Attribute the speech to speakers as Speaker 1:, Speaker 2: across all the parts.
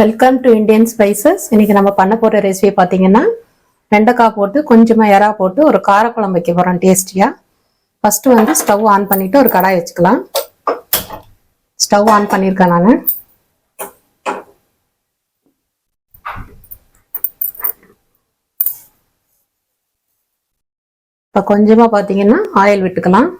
Speaker 1: Welcome to Indian spices. இன்னைக்கு நம்ம பண்ண போற ரெசிபி பார்த்தீங்கன்னா வெண்டைக்காய் போட்டு கொஞ்சமா எறா போட்டு ஒரு காரக்குழம்பு வைக்க போறோம் டேஸ்டியா. ஃபர்ஸ்ட் வந்து ஸ்டவ் ஆன் பண்ணிட்டு ஒரு கடாய் வச்சுக்கலாம். ஸ்டவ் ஆன் பண்ணியிருக்கேன் நான். இப்போ கொஞ்சமா பார்த்தீங்கன்னா ஆயில் விட்டுக்கலாம்.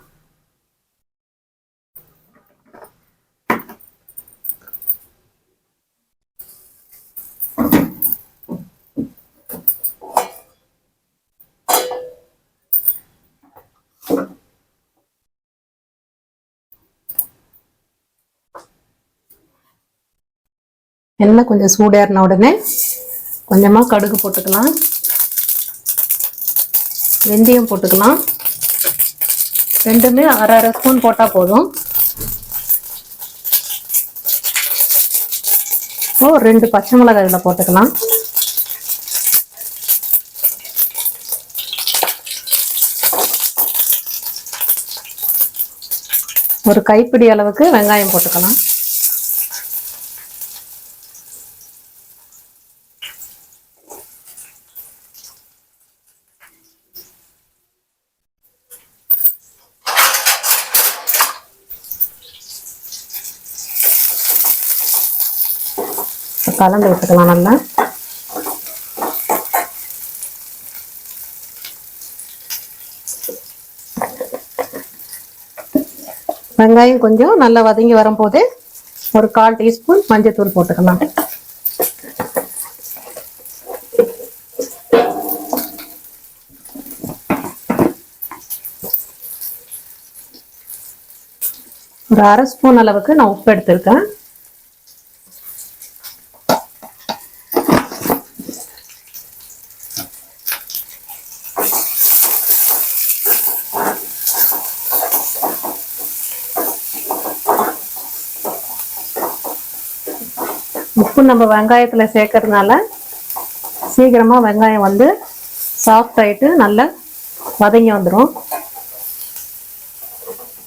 Speaker 1: எண்ணெய் கொஞ்சம் சூடேறின உடனே கொஞ்சமா கடுகு போட்டுக்கலாம், வெந்தயம் போட்டுக்கலாம். ரெண்டுமே அரை அரை ஸ்பூன் போட்டால் போதும். இப்போ 2 பச்சை மிளகாய் இதில் போட்டுக்கலாம். ஒரு கைப்பிடி அளவுக்கு வெங்காயம் போட்டுக்கலாம். கலந்து விட்டுக்கலாம் நல்லா. வெங்காயம் கொஞ்சம் நல்லா வதங்கி வரும்போது ஒரு 1/4 டீஸ்பூன் மஞ்சள்தூள் போட்டுக்கலாம். ஒரு அரை ஸ்பூன் அளவுக்கு நான் உப்பு எடுத்திருக்கேன். உப்பு நம்ம வெங்காயத்தில் சேர்க்கறதுனால சீக்கிரமாக வெங்காயம் வந்து சாஃப்ட் ஆகிட்டு நல்லா வதங்கி வந்துடும்.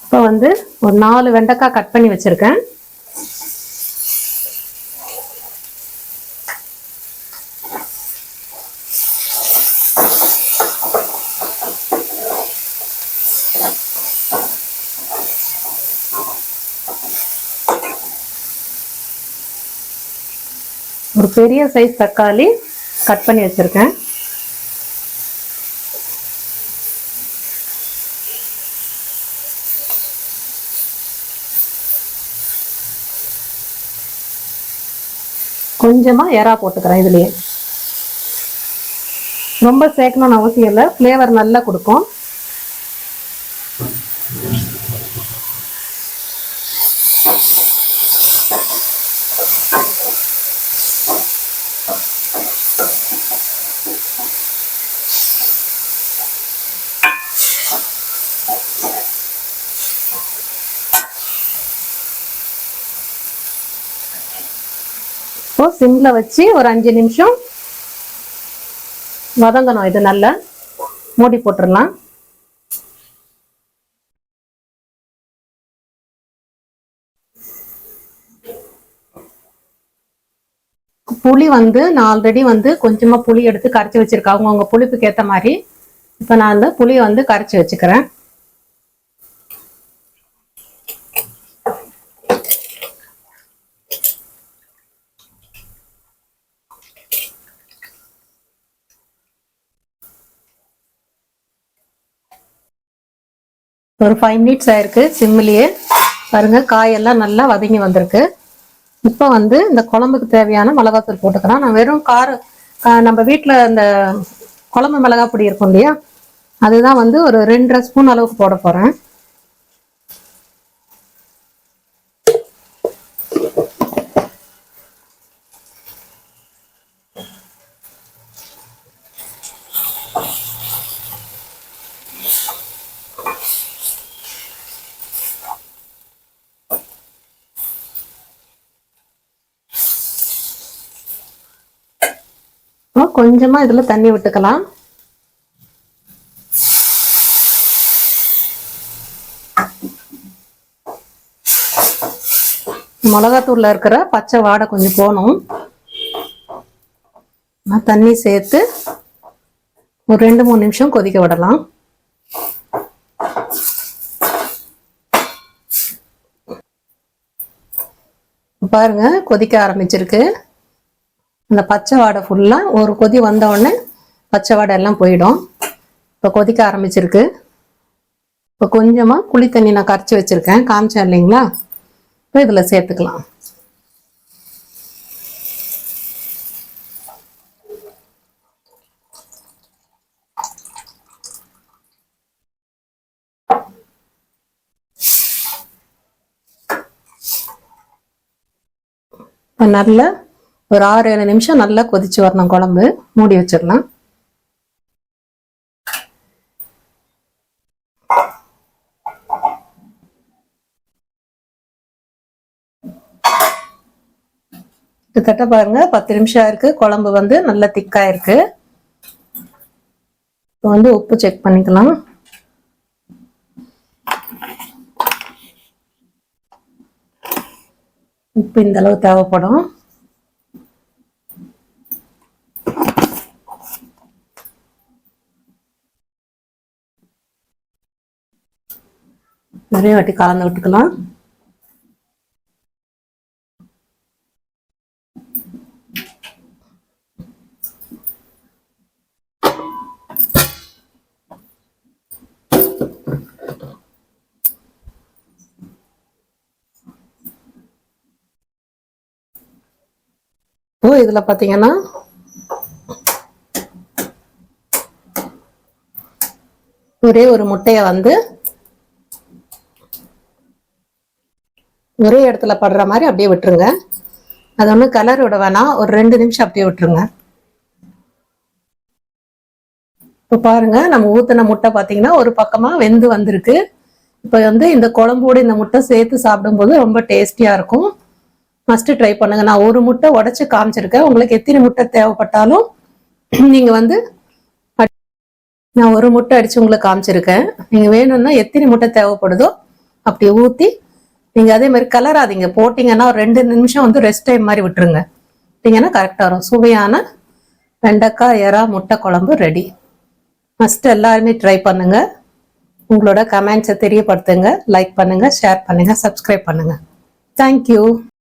Speaker 1: இப்போ வந்து ஒரு 4 வெண்டைக்காய் கட் பண்ணி வச்சுருக்கேன். ஒரு பெரிய சைஸ் தக்காளி கட் பண்ணி வச்சிருக்கேன். கொஞ்சமா எறா போட்டுக்கிறேன். இதுலயே ரொம்ப சேர்க்கணும்னு அவசியம் இல்லை, ஃப்ளேவர் நல்லா கொடுக்கும். சிம்ல வச்சு ஒரு 5 நிமிஷம் வதங்கணும். இது நல்லா மூடி போட்டுடலாம். புளி வந்து நான் ஆல்ரெடி வந்து கொஞ்சமா புளி எடுத்து கரைச்சி வச்சிருக்கேன். அவங்க புளிப்புக்கு ஏற்ற மாதிரி. இப்போ நான் அந்த புளியை வந்து கரைச்சி வச்சுக்கிறேன். ஒரு 5 மினிட்ஸ் ஆயிருக்கு சிம்மிலேயே. பாருங்க, காயெல்லாம் நல்லா வதங்கி வந்திருக்கு. இப்போ வந்து இந்த குழம்புக்கு தேவையான மிளகாத்தூள் போட்டுக்கலாம். நான் வெறும் நம்ம வீட்டில் இந்த குழம்பு மிளகாய் பொடி இருக்கும் இல்லையா, அதுதான் வந்து ஒரு 2.5 ஸ்பூன் அளவுக்கு போட போறேன். கொஞ்சமா இதுல தண்ணி விட்டுக்கலாம். மிளகாத்தூள்ல இருக்கிற பச்சை வாடை கொஞ்சம் போகணும். தண்ணி சேர்த்து ஒரு 2-3 நிமிஷம் கொதிக்க விடலாம். பாருங்க கொதிக்க ஆரம்பிச்சிருக்கு. இந்த பச்சை வாடை ஃபுல்லாக ஒரு கொதி வந்த உடனே பச்சை வாடை எல்லாம் போயிடும். இப்போ கொதிக்க ஆரம்பிச்சிருக்கு. இப்போ கொஞ்சமாக புளி தண்ணி நான் கரைச்சி வச்சுருக்கேன், காமிச்சேன் இல்லைங்களா? இப்போ இதில் சேர்த்துக்கலாம். நல்லா ஒரு 6-7 நிமிஷம் நல்லா கொதிச்சு வரணும் குழம்பு. மூடி வச்சிடலாம். கிட்டத்தட்ட பாருங்க 10 நிமிஷம் இருக்கு. குழம்பு வந்து நல்லா திக்கா இருக்கு. இப்போ வந்து உப்பு செக் பண்ணிக்கலாம். உப்பு இந்த அளவு தேவைப்படும். நிறைய வாட்டி கலந்து விட்டுக்கலாம். இதுல பாத்தீங்கன்னா ஒரே ஒரு முட்டைய வந்து ஒரே இடத்துல படுற மாதிரி அப்படியே விட்டுருங்க. அது ஒன்றும் கலர் விட வேணாம். ஒரு 2 நிமிஷம் அப்படியே விட்டுருங்க. இப்போ பாருங்க நம்ம ஊத்தின முட்டை பாத்தீங்கன்னா ஒரு பக்கமா வெந்து வந்திருக்கு. இப்போ வந்து இந்த குழம்போடு இந்த முட்டை சேர்த்து சாப்பிடும்போது ரொம்ப டேஸ்டியா இருக்கும். மஸ்ட் ட்ரை பண்ணுங்க. நான் ஒரு முட்டை உடைச்சு காமிச்சிருக்கேன். உங்களுக்கு எத்தனை முட்டை தேவைப்பட்டாலும் நீங்க வந்து நான் ஒரு முட்டை அடிச்சு உங்களுக்கு காமிச்சிருக்கேன். நீங்க வேணும்னா எத்தனை முட்டை தேவைப்படுதோ அப்படி ஊத்தி நீங்க அதே மாதிரி கலராதீங்க. போட்டீங்கன்னா ஒரு 2 நிமிஷம் வந்து ரெஸ்ட் டைம் மாதிரி விட்டுருங்க. பார்த்தீங்கன்னா கரெக்டா வரும். சுவையான வெண்டைக்காய் எறா முட்டை குழம்பு ரெடி. மஸ்ட் எல்லாருமே ட்ரை பண்ணுங்க. உங்களோட கமெண்ட்ஸை தெரியப்படுத்துங்க. லைக் பண்ணுங்க, ஷேர் பண்ணுங்க, சப்ஸ்கிரைப் பண்ணுங்க. தேங்க்யூ.